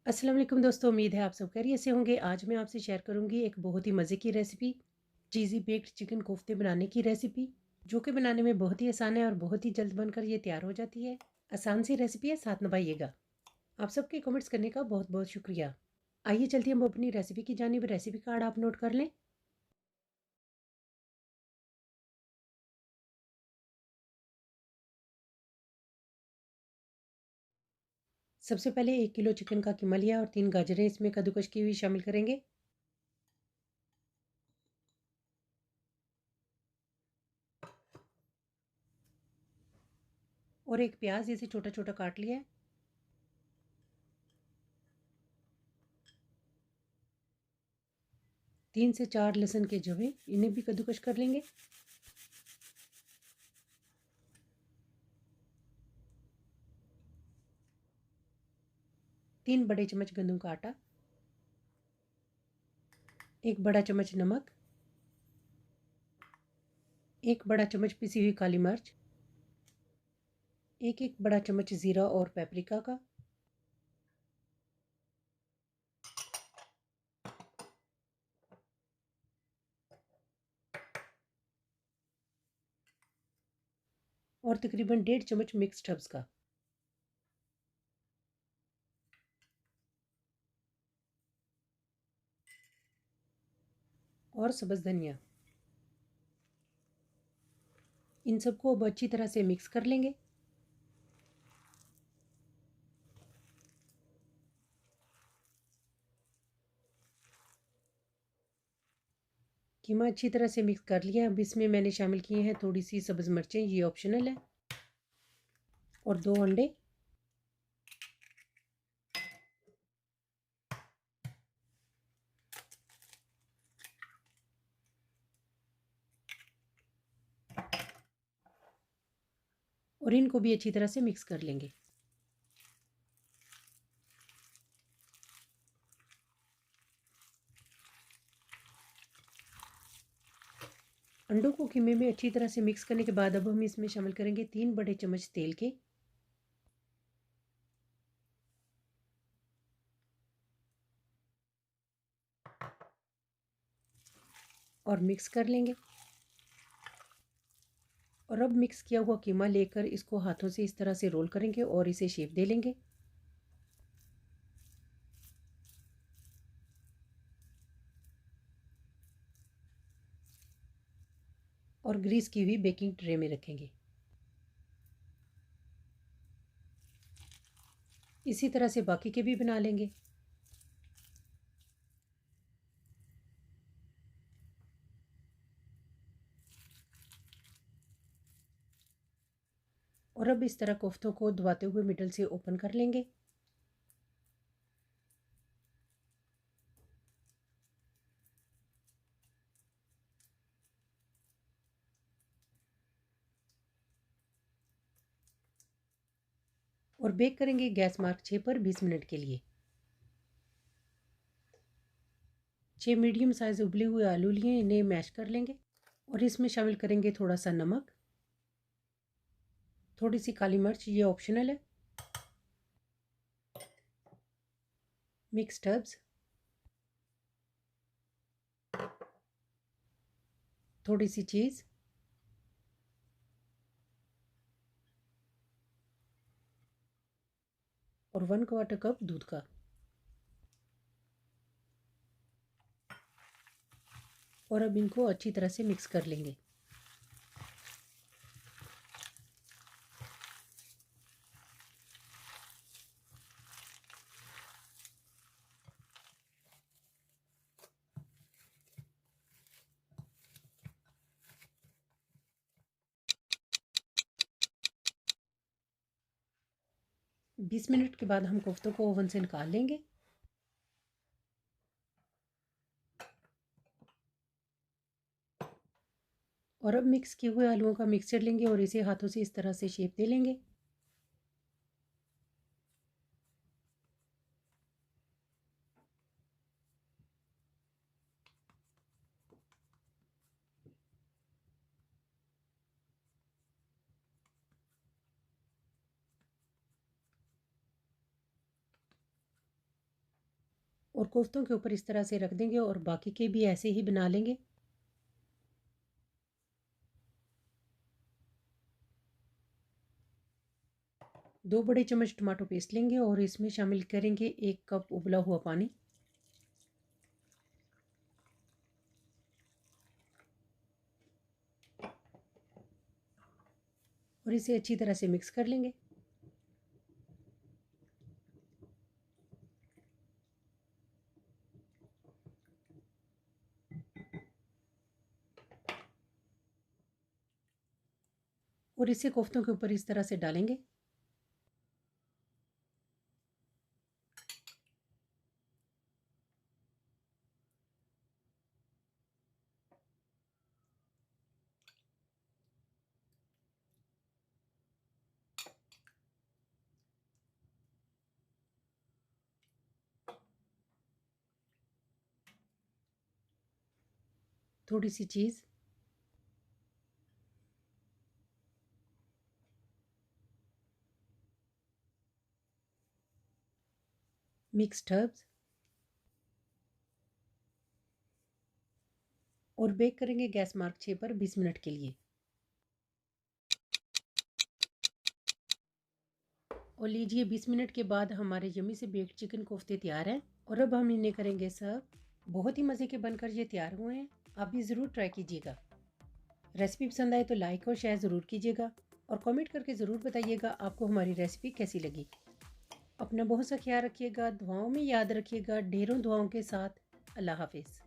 अस्सलाम वालेकुम दोस्तों, उम्मीद है आप सब खैरियत से होंगे। आज मैं आपसे शेयर करूंगी एक बहुत ही मज़े की रेसिपी, चीज़ी बेक्ड चिकन कोफ्ते बनाने की रेसिपी, जो कि बनाने में बहुत ही आसान है और बहुत ही जल्द बनकर ये तैयार हो जाती है। आसान सी रेसिपी है, साथ निभाइएगा। आप सबके कमेंट्स करने का बहुत बहुत शुक्रिया। आइए चलते हम अपनी रेसिपी की जानिब। रेसिपी कार्ड आप नोट कर लें। सबसे पहले 1 किलो चिकन का कीमा लिया और 3 गाजरें इसमें कद्दूकश की हुई शामिल करेंगे। और एक प्याज इसे छोटा छोटा काट लिया है। 3 से 4 लहसुन के जवे, इन्हें भी कद्दूकश कर लेंगे। 3 बड़े चम्मच गंदम का आटा, 1 बड़ा चम्मच नमक, 1 बड़ा चम्मच पिसी हुई काली मिर्च, एक बड़ा चम्मच ज़ीरा और पेपरिका का, और तकरीबन 1.5 चम्मच मिक्स्ड हर्ब्स का। और सब्ज़ धनिया। इन सबको अब अच्छी तरह से मिक्स कर लेंगे। कीमा अच्छी तरह से मिक्स कर लिया। अब इसमें मैंने शामिल किए हैं थोड़ी सी सब्ज़ मिर्चें, ये ऑप्शनल है, और 2 अंडे। और इनको भी अच्छी तरह से मिक्स कर लेंगे। अंडों को कीमे में अच्छी तरह से मिक्स करने के बाद अब हम इसमें शामिल करेंगे 3 बड़े चम्मच तेल के, और मिक्स कर लेंगे। और अब मिक्स किया हुआ कीमा लेकर इसको हाथों से इस तरह से रोल करेंगे और इसे शेप दे लेंगे। और ग्रीस की हुई बेकिंग ट्रे में रखेंगे। इसी तरह से बाकी के भी बना लेंगे। और अब इस तरह कोफ्तों को दबाते हुए मिडल से ओपन कर लेंगे। और बेक करेंगे गैस मार्क 6 पर 20 मिनट के लिए। 6 मीडियम साइज उबले हुए आलू लिए, इन्हें मैश कर लेंगे। और इसमें शामिल करेंगे थोड़ा सा नमक, थोड़ी सी काली मिर्च, ये ऑप्शनल है, मिक्स्ड हर्ब्स, थोड़ी सी चीज़, और 1/4 कप दूध का। और अब इनको अच्छी तरह से मिक्स कर लेंगे। बीस मिनट के बाद हम कोफ्तों को ओवन से निकाल लेंगे। और अब मिक्स किए हुए आलूओं का मिक्सचर लेंगे और इसे हाथों से इस तरह से शेप दे लेंगे। और कोफ्तों के ऊपर इस तरह से रख देंगे और बाकी के भी ऐसे ही बना लेंगे। दो बड़े चम्मच टमाटो पेस्ट लेंगे और इसमें शामिल करेंगे 1 कप उबला हुआ पानी। और इसे अच्छी तरह से मिक्स कर लेंगे। और इसे कोफ्तों के ऊपर इस तरह से डालेंगे। थोड़ी सी चीज़, मिक्स्ड हर्ब्स और बेक करेंगे गैस मार्क 6 पर 20 मिनट के लिए। और लीजिए 20 मिनट के बाद हमारे यम्मी से बेक्ड चिकन कोफ्ते तैयार हैं और अब हम इन्हें करेंगे सर्व। बहुत ही मज़े के बनकर ये तैयार हुए हैं। आप भी ज़रूर ट्राई कीजिएगा। रेसिपी पसंद आए तो लाइक और शेयर ज़रूर कीजिएगा और कमेंट करके ज़रूर बताइएगा आपको हमारी रेसिपी कैसी लगी। अपना बहुत सा ख्याल रखिएगा, दुआओं में याद रखिएगा। ढेरों दुआओं के साथ। अल्लाह हाफिज़।